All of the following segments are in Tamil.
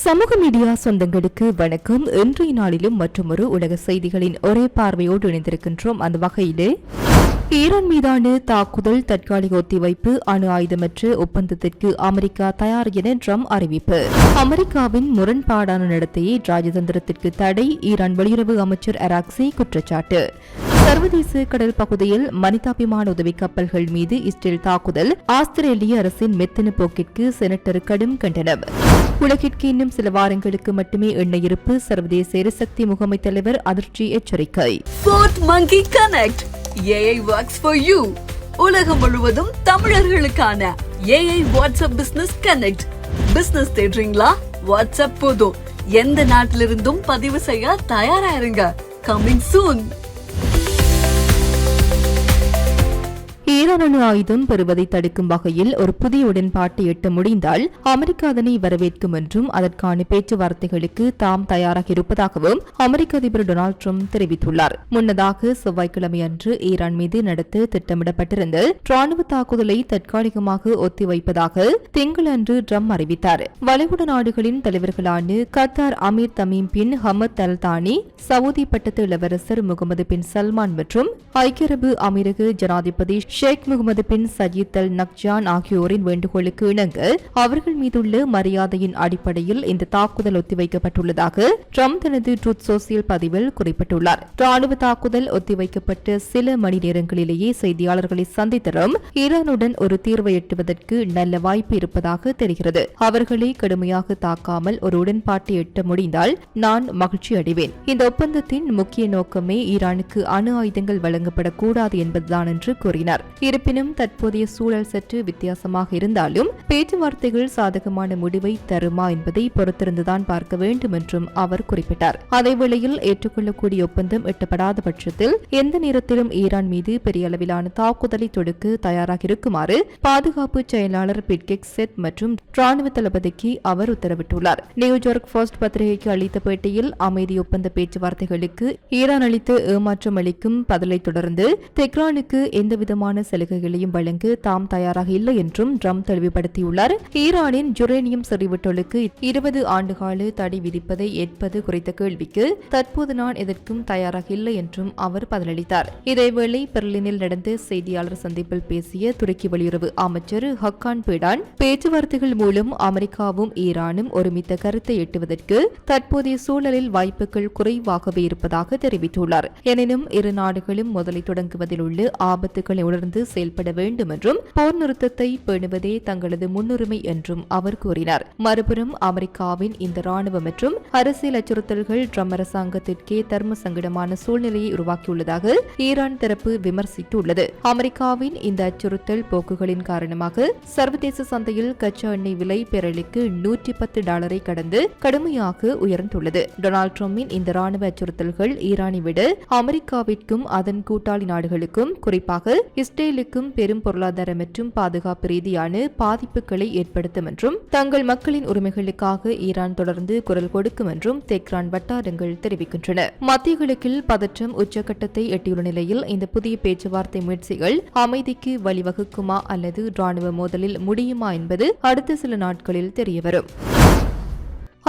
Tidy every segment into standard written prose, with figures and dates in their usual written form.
சமூக மீடியா சொந்தங்களுக்கு வணக்கம். இன்றைய நாளிலும் மற்றொரு உலக செய்திகளின் ஒரே பார்வையோடு இணைந்திருக்கின்றோம். அந்த வகையிலே ஈரான் மீதான தாக்குதல் தற்காலிக ஒத்திவைப்பு, அணு ஆயுதமற்ற ஒப்பந்தத்திற்கு அமெரிக்கா தயார் என ட்ரம்ப் அறிவிப்பு, அமெரிக்காவின் முரண்பாடான நடத்தையை ராஜதந்திரத்திற்கு தடை, ஈரான் வெளியுறவு அமைச்சர் அராக்சி குற்றச்சாட்டு, சர்வதேச கடல் பகுதியில் மனிதாபிமான உதவி கப்பல்கள் மீது இஸ்ரேல் தாக்குதல், ஆஸ்திரேலிய அரசின் மெத்தன போக்கிற்கு செனட்டர் கடும் கண்டனம், உலகிற்கு இன்னும் சில வாரங்களுக்கு மட்டுமே எண்ணெய் இருப்பு, சர்வதேச எரிசக்தி முகமை தலைவர் அதிர்ச்சி எச்சரிக்கை. AI works for you. உலகம் முழுவதும் தமிழர்களுக்கான AI WhatsApp business connect. Business தேடுறீங்களா? வாட்ஸ்அப் போதும். எந்த நாட்டிலிருந்தும் பதிவு செய்ய தயாரா இருங்க. Coming soon. ஈரான் அணு ஆயுதம் பெறுவதை தடுக்கும் வகையில் ஒரு புதிய உடன்பாட்டை எட்ட முடிந்தால் அமெரிக்கா அதனை வரவேற்கும் என்றும் அதற்கான பேச்சுவார்த்தைகளுக்கு தாம் தயாராக இருப்பதாகவும் அமெரிக்க அதிபர் டொனால்டு ட்ரம்ப் தெரிவித்துள்ளார். முன்னதாக செவ்வாய்க்கிழமை அன்று ஈரான் மீது நடத்த திட்டமிடப்பட்டிருந்த ராணுவ தாக்குதலை தற்காலிகமாக ஒத்திவைப்பதாக திங்களன்று ட்ரம்ப் அறிவித்தார். வளைகுடா நாடுகளின் தலைவர்களான கத்தார் அமீர் Tamim bin Hamad Al Thani, Saudi பட்டத்து இளவரசர் முகமது பின் சல்மான் மற்றும் ஐக்கிய அரபு அமீரக ஜனாதிபதி ஷேக் முகமது பின் சஜீத் அல் நக்ஜான் ஆகியோரின் வேண்டுகோளுக்கு இணங்க அவர்கள் மீதுள்ள மரியாதையின் அடிப்படையில் இந்த தாக்குதல் ஒத்திவைக்கப்பட்டுள்ளதாக ட்ரம்ப் தனது ட்ரூத் சோசியல் பதிவில் குறிப்பிட்டுள்ளார். ராணுவ தாக்குதல் ஒத்திவைக்கப்பட்ட சில மணி நேரங்களிலேயே செய்தியாளர்களை சந்தித்தரும் ஈரானுடன் ஒரு தீர்வை எட்டுவதற்கு நல்ல வாய்ப்பு இருப்பதாக தெரிகிறது. அவர்களை கடுமையாக தாக்காமல் ஒரு உடன்பாட்டை எட்ட முடிந்தால் நான் மகிழ்ச்சி அடைவேன். இந்த ஒப்பந்தத்தின் முக்கிய நோக்கமே ஈரானுக்கு அணு ஆயுதங்கள் வழங்கப்படக்கூடாது என்பதுதான் என்று கூறினார். இருப்பினும் தற்போதைய சூழல் சற்று வித்தியாசமாக இருந்தாலும் பேச்சுவார்த்தைகள் சாதகமான முடிவை தருமா என்பதை பொறுத்திருந்துதான் பார்க்க வேண்டும் என்றும் அவர் குறிப்பிட்டார். அதேவேளையில் ஏற்றுக்கொள்ளக்கூடிய ஒப்பந்தம் எட்டப்படாத பட்சத்தில் எந்த நேரத்திலும் ஈரான் மீது பெரிய அளவிலான தாக்குதலை தொடுக்க தயாராக இருக்குமாறு பாதுகாப்பு செயலாளர் பிட்கெக் செத் மற்றும் ராணுவ தளபதிக்கு அவர் உத்தரவிட்டுள்ளார். நியூயார்க் போஸ்ட் பத்திரிகைக்கு அளித்த பேட்டியில் அமைதி ஒப்பந்த பேச்சுவார்த்தைகளுக்கு ஈரான் அளித்த ஏமாற்றம் அளிக்கும் பதிலை தொடர்ந்து தெஹ்ரானுக்கு எந்தவிதமான சலுகைகளையும் வழங்க தாம் தயாராக இல்லை என்றும் ட்ரம்ப் தெளிவுபடுத்தியுள்ளார். ஈரானின் யுரேனியம் செறிவூட்டலுக்கு 20 ஆண்டுகால தடை விதிப்பதை ஏற்பது குறித்த கேள்விக்கு தற்போது நான் எதற்கும் தயாராக இல்லை என்றும் அவர் பதிலளித்தார். இதேவேளை பெர்லினில் நடந்த செய்தியாளர் சந்திப்பில் பேசிய துருக்கி வெளியுறவு அமைச்சர் ஹக்கான் பீடான், பேச்சுவார்த்தைகள் மூலம் அமெரிக்காவும் ஈரானும் ஒருமித்த கருத்தை எட்டுவதற்கு தற்போதைய சூழலில் வாய்ப்புகள் குறைவாகவே இருப்பதாக தெரிவித்துள்ளார். எனினும் இரு நாடுகளும் முதலை தொடங்குவதில் உள்ள ஆபத்துக்களை உணர்ந்து செயல்பட வேண்டும் என்றும் போர் நிறுத்தத்தை பேணுவதே தங்களது முன்னுரிமை என்றும் அவர் கூறினார். மறுபுறம் அமெரிக்காவின் இந்த ராணுவ மற்றும் அரசியல் அச்சுறுத்தல்கள் ட்ரம்ப் அரசாங்கத்திற்கே தர்ம சங்கடமான சூழ்நிலையை உருவாக்கியுள்ளதாக ஈரான் தரப்பு விமர்சித்துள்ளது. அமெரிக்காவின் இந்த அச்சுறுத்தல் போக்குகளின் காரணமாக சர்வதேச சந்தையில் கச்சா எண்ணெய் விலை பெறலுக்கு $110 கடந்து கடுமையாக உயர்ந்துள்ளது. டொனால்டு ட்ரம்பின் இந்த ராணுவ அச்சுறுத்தல்கள் ஈரானை விட அமெரிக்காவிற்கும் அதன் கூட்டாளி நாடுகளுக்கும் குறிப்பாக இஸ்ரேலுக்கும் பெரும் பொருளாதார மற்றும் பாதுகாப்பு ரீதியான பாதிப்புகளை ஏற்படுத்தும் என்றும் தங்கள் மக்களின் உரிமைகளுக்காக ஈரான் தொடர்ந்து குரல் கொடுக்கும் என்றும் தெஹ்ரான் வட்டாரங்கள் தெரிவிக்கின்றன. மத்திய கிழக்கில் பதற்றம் உச்சகட்டத்தை எட்டியுள்ள நிலையில் இந்த புதிய பேச்சுவார்த்தை முயற்சிகள் அமைதிக்கு வழிவகுக்குமா அல்லது ராணுவ மோதலில் முடியுமா என்பது அடுத்த சில நாட்களில் தெரியவரும்.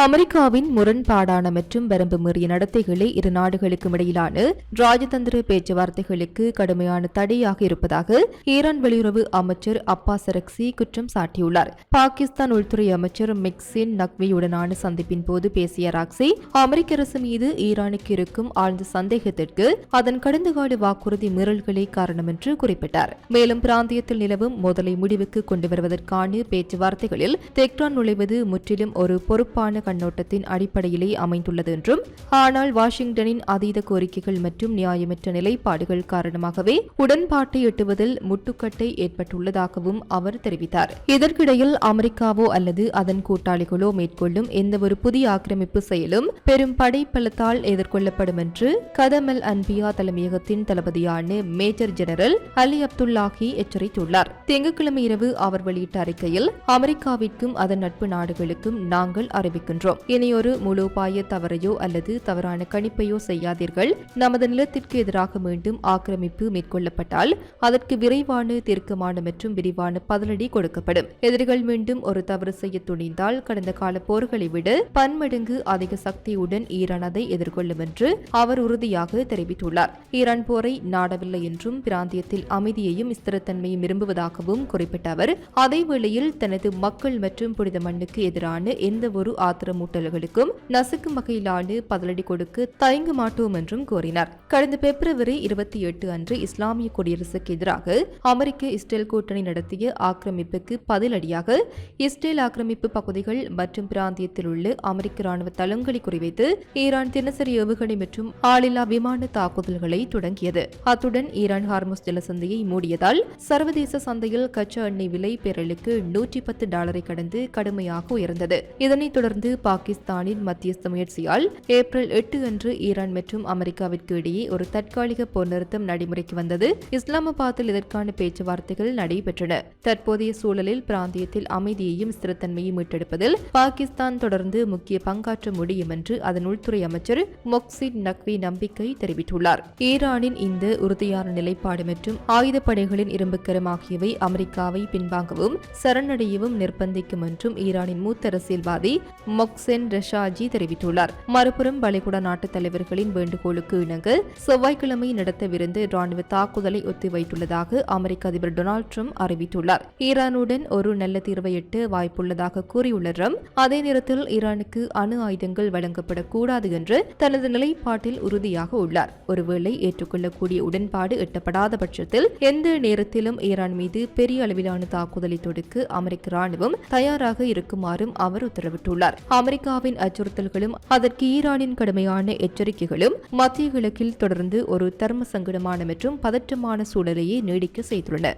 அமெரிக்காவின் முரண்பாடான மற்றும் வரம்பு மீறிய நடத்தைகளே இரு நாடுகளுக்கும் இடையிலான ராஜதந்திர பேச்சுவார்த்தைகளுக்கு கடுமையான தடையாக இருப்பதாக ஈரான் வெளியுறவு அமைச்சர் அப்பாஸ் அரக்சி குற்றம் சாட்டியுள்ளார். பாகிஸ்தான் உள்துறை அமைச்சர் மிக்சின் நக்வியுடனான சந்திப்பின் போது பேசிய அரக்சி, அமெரிக்க அரசு மீது ஈரானுக்கு இருக்கும் ஆழ்ந்த சந்தேகத்திற்கு அதன் கடந்த கால வாக்குறுதி மீறல்களே காரணம் என்று குறிப்பிட்டார். மேலும் பிராந்தியத்தில் நிலவும் மோதலை முடிவுக்கு கொண்டு வருவதற்கான பேச்சுவார்த்தைகளில் தெஹ்ரான் நுழைவது முற்றிலும் ஒரு பொறுப்பான கண்ணோட்டத்தின் அடிப்படையிலே அமைந்துள்ளது என்றும், ஆனால் வாஷிங்டனின் அதீத கோரிக்கைகள் மற்றும் நியாயமற்ற நிலைப்பாடுகள் காரணமாகவே உடன்பாட்டை எட்டுவதில் முட்டுக்கட்டை ஏற்பட்டுள்ளதாகவும் அவர் தெரிவித்தார். இதற்கிடையில் அமெரிக்காவோ அல்லது அதன் கூட்டாளிகளோ மேற்கொள்ளும் எந்தவொரு புதிய ஆக்கிரமிப்பு செயலும் பெரும் படைப்பலத்தால் எதிர்கொள்ளப்படும் என்று கதம் அல் அன்பியா தலைமையகத்தின் தளபதியான மேஜர் ஜெனரல் அலி அப்துல்லாஹி எச்சரித்துள்ளார். திங்கட்கிழமை இரவு அவர் வெளியிட்ட அறிக்கையில், அமெரிக்காவிற்கும் அதன் நட்பு நாடுகளுக்கும் நாங்கள் அறிவிக்கின்றோம், கேட்டுக்கொள்கின்றோம். இனியொரு மூலோபாய தவறையோ அல்லது தவறான கணிப்பையோ செய்யாதீர்கள். நமது நிலத்திற்கு எதிராக மீண்டும் ஆக்கிரமிப்பு மேற்கொள்ளப்பட்டால் அதற்கு விரைவான தீர்க்கமான மற்றும் விரிவான பதிலடி கொடுக்கப்படும். எதிரிகள் மீண்டும் ஒரு தவறு செய்ய துணிந்தால் கடந்த கால போர்களை விட பன்மடங்கு அதிக சக்தியுடன் ஈரான் அதை எதிர்கொள்ளும் என்று அவர் உறுதியாக தெரிவித்துள்ளார். ஈரான் போரை நாடவில்லை என்றும் பிராந்தியத்தில் அமைதியையும் ஸ்திரத்தன்மையும் விரும்புவதாகவும் குறிப்பிட்ட அவர் அதேவேளையில் தனது மக்கள் மற்றும் புனித மண்ணுக்கு எதிரான எந்த ஒரு ஆத்திரமூட்டல்களுக்கும் நசுக்கும் வகையிலான பதிலடி கொடுக்க தயங்க மாட்டோம் என்றும் கூறினார். கடந்த பிப்ரவரி 28 அன்று இஸ்லாமிய குடியரசுக்கு எதிராக அமெரிக்க இஸ்ரேல் கூட்டணி நடத்திய ஆக்கிரமிப்புக்கு பதிலடியாக இஸ்ரேல் ஆக்கிரமிப்பு பகுதிகள் மற்றும் பிராந்தியத்தில் உள்ள அமெரிக்க ராணுவ தளங்களை குறிவைத்து ஈரான் தினசரி ஏவுகணை மற்றும் ஆளில்லா விமான தாக்குதல்களை தொடங்கியது. அத்துடன் ஈரான் ஹார்முஸ் ஜலசந்தையை மூடியதால் சர்வதேச சந்தையில் கச்சா எண்ணெய் விலை பேரலுக்கு $110 கடந்து கடுமையாக உயர்ந்தது. இதனைத் தொடர்ந்து பாகிஸ்தானின் மத்தியஸ்த முயற்சியால் ஏப்ரல் 8 அன்று ஈரான் மற்றும் அமெரிக்காவிற்கு இடையே ஒரு தற்காலிக போர் நிறுத்தம் நடைமுறைக்கு வந்தது. இஸ்லாமாபாத்தில் இதற்கான பேச்சுவார்த்தைகள் நடைபெற்றன. தற்போதைய சூழலில் பிராந்தியத்தில் அமைதியையும் ஸ்திரத்தன்மையும் மீட்டெடுப்பதில் பாகிஸ்தான் தொடர்ந்து முக்கிய பங்காற்ற முடியும் என்று அதன் உள்துறை அமைச்சர் மொக்சித் நக்வி நம்பிக்கை தெரிவித்துள்ளார். ஈரானின் இந்த உறுதியான நிலைப்பாடு மற்றும் ஆயுதப்படைகளின் இரும்புக்கரம் ஆகியவை அமெரிக்காவை பின்வாங்கவும் சரணடையவும் நிர்பந்திக்கும் என்றும் ஈரானின் மூத்த அரசியல்வாதி மொக்சென் ரெஷாஜி தெரிவித்துள்ளார். மறுபுறம் வளைகுடா நாட்டு தலைவர்களின் வேண்டுகோளுக்கு இணங்க செவ்வாய்க்கிழமை நடத்தவிருந்த ராணுவ தாக்குதலை ஒத்திவைத்துள்ளதாக அமெரிக்க அதிபர் டொனால்டு ட்ரம்ப் அறிவித்துள்ளார். ஈரானுடன் ஒரு நல்ல தீர்வை எட்ட வாய்ப்புள்ளதாக கூறியுள்ள ட்ரம்ப் அதே நேரத்தில் ஈரானுக்கு அணு ஆயுதங்கள் வழங்கப்படக்கூடாது என்று தனது நிலைப்பாட்டில் உறுதியாக உள்ளார். ஒருவேளை ஏற்றுக்கொள்ளக்கூடிய உடன்பாடு எட்டப்படாத பட்சத்தில் எந்த நேரத்திலும் ஈரான் மீது பெரிய அளவிலான தாக்குதலை தொடுக்க அமெரிக்க ராணுவம் தயாராக இருக்குமாறும் அவர் உத்தரவிட்டுள்ளார். அமெரிக்காவின் அச்சுறுத்தல்களும் அதற்கு ஈரானின் கடுமையான எச்சரிக்கைகளும் மத்திய கிழக்கில் தொடர்ந்து ஒரு தர்ம சங்கடமான மற்றும் பதற்றமான சூழலையே நீடிக்க செய்துள்ளன.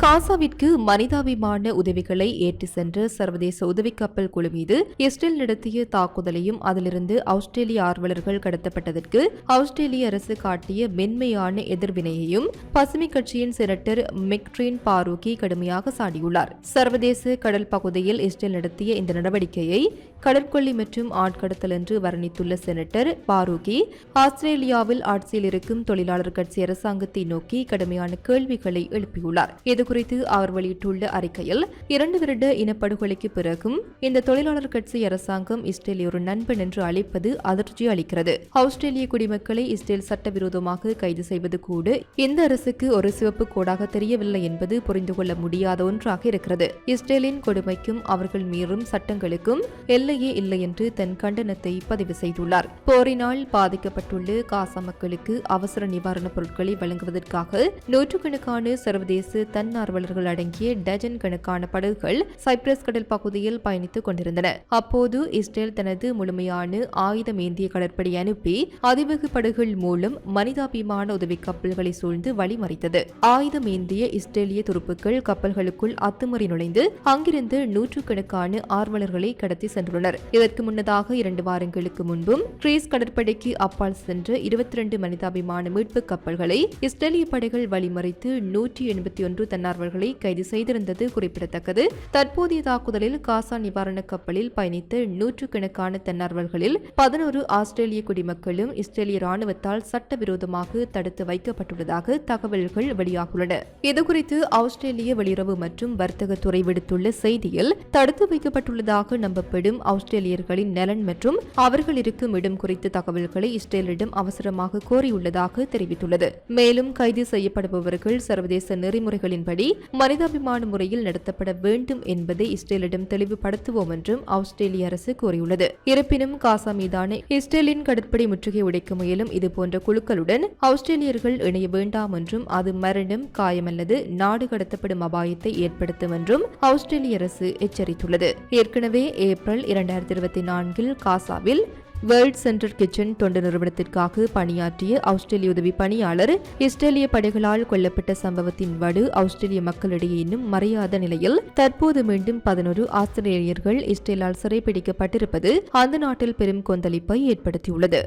காசாவிற்கு மனிதாபிமான உதவிகளை ஏற்றி சென்ற சர்வதேச உதவி கப்பல் குழு மீது இஸ்ரேல் நடத்திய தாக்குதலையும் அதிலிருந்து ஆஸ்திரேலிய ஆர்வலர்கள் கடத்தப்பட்டதற்கு ஆஸ்திரேலிய அரசு காட்டிய மென்மையான எதிர்வினையையும் பசுமை கட்சியின் செனட்டர் மெக்ட்ரின் பாரூகி கடுமையாக சாடியுள்ளார். சர்வதேச கடல் பகுதியில் இஸ்ரேல் நடத்திய இந்த நடவடிக்கையை கடற்கொள்ளை மற்றும் ஆட்கடத்தல் என்று வர்ணித்துள்ள செனட்டர் பாரூகி ஆஸ்திரேலியாவில் ஆட்சியில் இருக்கும் தொழிலாளர் கட்சி அரசாங்கத்தை நோக்கி கடுமையான கேள்விகளை எழுப்பியுள்ளார். இதுகுறித்து அவர் வெளியிட்டுள்ள அறிக்கையில் 2 வருட இனப்படுகொலைக்கு பிறகும் இந்த தொழிலாளர் கட்சி அரசாங்கம் இஸ்ரேலை ஒரு நண்பன் என்று அழைப்பது அதிர்ச்சி அளிக்கிறது. ஆஸ்திரேலிய குடிமக்களை இஸ்ரேல் சட்டவிரோதமாக கைது செய்வது கூட இந்த அரசுக்கு ஒரு சிவப்பு கோடாக தெரியவில்லை என்பது புரிந்து கொள்ள முடியாத ஒன்றாக இருக்கிறது. இஸ்ரேலின் கொடுமைக்கும் அவர்கள் மீறும் சட்டங்களுக்கும் எல்லையே இல்லை என்று தன் கண்டனத்தை பதிவு செய்துள்ளார். போரினால் பாதிக்கப்பட்டுள்ள காசா மக்களுக்கு அவசர நிவாரணப் பொருட்களை வழங்குவதற்காக நூற்றுக்கணக்கான சர்வதேச தன்னார்வலர்கள் அடங்கிய டஜன் கணக்கான படகுகள் சைப்ரஸ் கடல் பகுதியில் பயணித்துக் கொண்டிருந்தன. அப்போது இஸ்ரேல் தனது முழுமையான ஆயுதம் ஏந்திய கடற்படை அனுப்பி அதிவேக படகுகள் மூலம் மனிதாபிமான உதவி கப்பல்களை சூழ்ந்து வழிமறித்தது. ஆயுதம் ஏந்திய இஸ்ரேலிய துருப்புக்கள் கப்பல்களுக்குள் அத்துமறி நுழைந்து அங்கிருந்து நூற்றுக்கணக்கான ஆர்வலர்களை கடத்தி சென்றுள்ளனர். இதற்கு முன்னதாக 2 வாரங்களுக்கு முன்பும் கிரீஸ் கடற்படைக்கு அப்பால் சென்ற 22 மனிதாபிமான மீட்பு கப்பல்களை இஸ்ரேலிய படைகள் வழிமறித்து 181 தன்னார்வலர்களை கைது செய்திருந்தது குறிப்பிடத்தக்கது. தற்போதைய தாக்குதலில் காசா நிவாரண கப்பலில் பயணித்த நூற்றுக்கணக்கான தன்னார்வலர்களில் 11 ஆஸ்திரேலிய குடிமக்களும் இஸ்ரேலிய ராணுவத்தால் சட்டவிரோதமாக தடுத்து வைக்கப்பட்டுள்ளதாக தகவல்கள் வெளியாகியுள்ளன. இதுகுறித்து ஆஸ்திரேலிய வெளியுறவு மற்றும் வர்த்தக துறை விடுத்துள்ள செய்தியில் தடுத்து வைக்கப்பட்டுள்ளதாக நம்பப்படும் ஆஸ்திரேலியர்களின் நலன் மற்றும் அவர்கள் இருக்கும் இடம் குறித்த தகவல்களை இஸ்ரேலிடம் அவசரமாக கோரியுள்ளதாக தெரிவித்துள்ளது. மேலும் கைது செய்யப்படுபவர்கள் சர்வதேச நெறிமுறைகளின்படி மனிதாபிமான முறையில் நடத்தப்பட வேண்டும் என்பதை இஸ்ரேலிடம் தெளிவுபடுத்துவோம் என்றும் ஆஸ்திரேலிய அரசு கூறியுள்ளது. இருப்பினும் காசா மீதான இஸ்ரேலின் கடற்படை முற்றுகை உடைக்க முயலும் இதுபோன்ற குழுக்களுடன் ஆஸ்திரேலியர்கள் இணைய வேண்டாம் என்றும் அது மரணம், காயம் அல்லது நாடு கடத்தப்படும் அபாயத்தை ஏற்படுத்தும் என்றும் ஆஸ்திரேலிய அரசு எச்சரித்துள்ளது. ஏற்கனவே ஏப்ரல் 2024 காசாவில் வேர்ல்ட் சென்டர் கிச்சன் தொண்டு நிறுவனத்திற்காக பணியாற்றிய ஆஸ்திரேலிய உதவி பணியாளர் இஸ்ரேலிய படைகளால் கொல்லப்பட்ட சம்பவத்தின் வடு ஆஸ்திரேலிய மக்களிடையே இன்னும் மறையாத நிலையில் தற்போது மீண்டும் 11 ஆஸ்திரேலியர்கள் இஸ்ரேலால் சிறைப்பிடிக்கப்பட்டிருப்பது அந்த நாட்டில் பெரும் கொந்தளிப்பை ஏற்படுத்தியுள்ளது.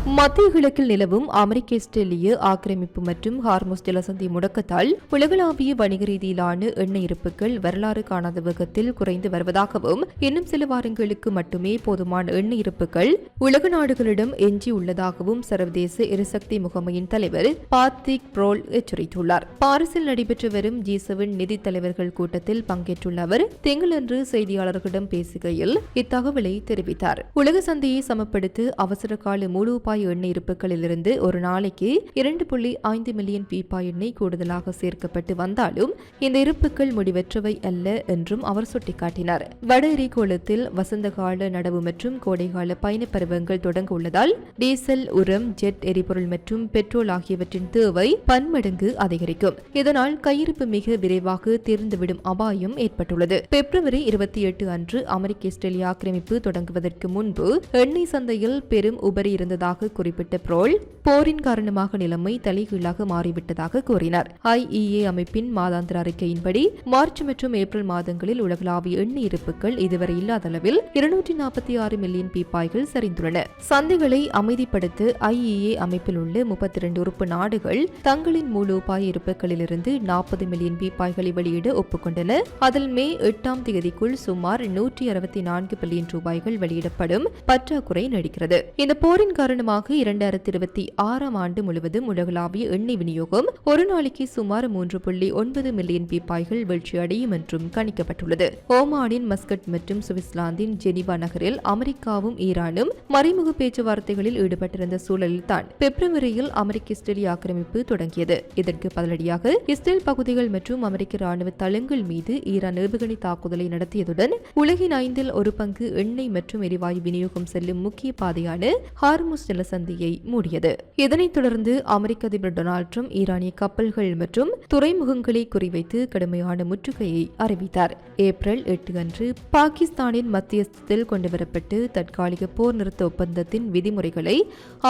மத்திய கிழக்கில் நிலவும் அமெரிக்க இஸ்ரேலிய ஆக்கிரமிப்பு மற்றும் ஹார்முஸ் ஜலசந்தி முடக்கத்தால் உலகளாவிய வணிக ரீதியிலான எண்ணெய் இருப்புகள் வரலாறு காணாத வேகத்தில் குறைந்து வருவதாகவும் இன்னும் சில வாரங்களுக்கு மட்டுமே போதுமான எண்ணெய் இருப்புகள் உலக நாடுகளிடம் எஞ்சியுள்ளதாகவும் சர்வதேச எரிசக்தி முகமையின் தலைவர் பாத்ரிக் ப்ரோல் எச்சரித்துள்ளார். பாரிஸில் நடைபெற்று வரும் G7 நிதி தலைவர்கள் கூட்டத்தில் பங்கேற்றுள்ள அவர் திங்களன்று செய்தியாளர்களிடம் பேசுகையில் இத்தகவலை தெரிவித்தார். உலக சந்தையை சமப்படுத்த அவசர கால மூலோபாய எண்ணெய் இருப்புகளிலிருந்து ஒரு நாளைக்கு 2.5 மில்லியன் பீப்பாய் எண்ணெய் கூடுதலாக சேர்க்கப்பட்டு வந்தாலும் இந்த இருப்புகள் முடிவற்றவை அல்ல என்றும் அவர் சுட்டிக்காட்டினார். வட எரிகோளத்தில் வசந்த கால நடவு மற்றும் கோடைகால பயண பருவங்கள் தொடங்க உள்ளதால் டீசல், உரம், ஜெட் எரிபொருள் மற்றும் பெட்ரோல் ஆகியவற்றின் தேவை பன்மடங்கு அதிகரிக்கும். இதனால் கையிருப்பு மிக விரைவாக தீர்ந்துவிடும் அபாயம் ஏற்பட்டுள்ளது. பிப்ரவரி 28 அன்று அமெரிக்க இஸ்ரேலிய ஆக்கிரமிப்பு தொடங்குவதற்கு முன்பு எண்ணெய் சந்தையில் பெரும் உபரி இருந்ததாக குறிப்பிட்ட ப்ரோல் போரின் காரணமாக நிலைமை தலைகீழாக மாறிவிட்டதாக கூறினார். IEA அமைப்பின் மாதாந்திர அறிக்கையின்படி மார்ச் மற்றும் ஏப்ரல் மாதங்களில் உலகளாவிய எண்ணெய் இருப்புகள் இதுவரை இல்லாத அளவில் 246 மில்லியன் பீப்பாய்கள் சரிந்துள்ளன. சந்தைகளை அமைதிப்படுத்த IEA அமைப்பில் உள்ள 32 உறுப்பு நாடுகள் தங்களின் மூலோபாய இருப்புகளிலிருந்து 40 மில்லியன் பீப்பாய்களை வெளியிட ஒப்புக்கொண்டன. அதில் மே 8ஆம் தேதிக்குள் சுமார் 164 பில்லியன் ரூபாய்கள் வெளியிடப்படும் பற்றாக்குறை நீடிக்கிறது. இந்த போரின் காரணமாக 2026ஆம் ஆண்டு முழுவதும் உலகளாவிய எண்ணெய் விநியோகம் ஒரு நாளைக்கு சுமார் 3.9 மில்லியன் பீப்பாய்கள் வீழ்ச்சியடையும் என்றும் கணிக்கப்பட்டுள்ளது. ஓமானின் மஸ்கட் மற்றும் சுவிட்சர்லாந்தின் ஜெனீவா நகரில் அமெரிக்காவும் ஈரானும் மறைமுக பேச்சுவார்த்தைகளில் ஈடுபட்டிருந்த சூழலில்தான் பிப்ரவரியில் அமெரிக்க இஸ்ரேலிய ஆக்கிரமிப்பு தொடங்கியது. இதற்கு பதிலடியாக இஸ்ரேல் பகுதிகள் மற்றும் அமெரிக்க ராணுவ தளங்கள் மீது ஈரான் ஏவுகணை தாக்குதலை நடத்தியதுடன் உலகின் 5 ஒரு பங்கு எண்ணெய் மற்றும் எரிவாயு விநியோகம் செல்லும் முக்கிய பாதையான ஹார்முஸ் ஜலசந்தியை மூடியது. இதனைத் தொடர்ந்து அமெரிக்க அதிபர் டொனால்ட் ட்ரம்ப் ஈரானிய கப்பல்கள் மற்றும் துறைமுகங்களை குறிவைத்து கடுமையான முற்றுகையை அறிவித்தார். ஏப்ரல் 8 அன்று பாகிஸ்தானின் மத்தியஸ்தத்தில் கொண்டுவரப்பட்டு தற்காலிக போர் நிறுத்த ஒப்பந்தத்தின் விதிமுறைகளை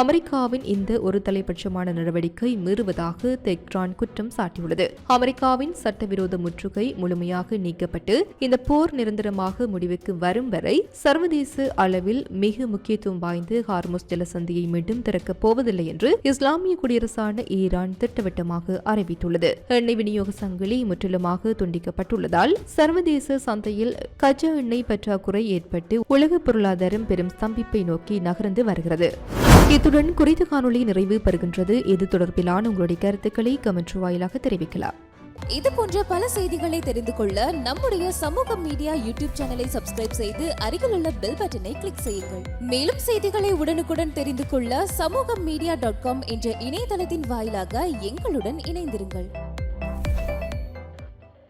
அமெரிக்காவின் இந்த ஒரு தலைபட்சமான நடவடிக்கை மீறுவதாக தெஹ்ரான் குற்றம் சாட்டியுள்ளது. அமெரிக்காவின் சட்டவிரோத முற்றுகை முழுமையாக நீக்கப்பட்டு இந்த போர் நிரந்தரமாக முடிவுக்கு வரும் வரை சர்வதேச அளவில் மிக முக்கியத்துவம் வாய்ந்த ஹார்முஸ் ஜலசந்தியை மீண்டும் திறக்கப் போவதில்லை என்று இஸ்லாமிய குடியரசான ஈரான் திட்டவட்டமாக அறிவித்துள்ளது. எண்ணெய் விநியோக சங்கிலி முற்றிலுமாக துண்டிக்கப்பட்டுள்ளதால் சர்வதேச சந்தையில் கச்சா எண்ணெய் பற்றாக்குறை ஏற்பட்டு உலக பொருளாதாரம் பெரும் ஸ்தம்பிப்பை நோக்கி நகர்ந்து வருகிறது. இத்துடன் குறித்த காணொலி நிறைவு பெறுகின்றது. இது தொடர்பிலான உங்களுடைய கருத்துக்களை கமெண்ட் வாயிலாக தெரிவிக்கலாம். இது போன்ற பல செய்திகளை தெரிந்து கொள்ள நம்முடைய சமூக மீடியா யூடியூப் சேனலை சப்ஸ்கிரைப் செய்து அருகில் உள்ள பெல் பட்டனை கிளிக் செய்யுங்கள். மேலும் செய்திகளை உடனுக்குடன் தெரிந்து கொள்ள சமூகமீடியா.com என்ற இணையதளத்தின் வாயிலாக எங்களுடன் இணைந்திருங்கள்.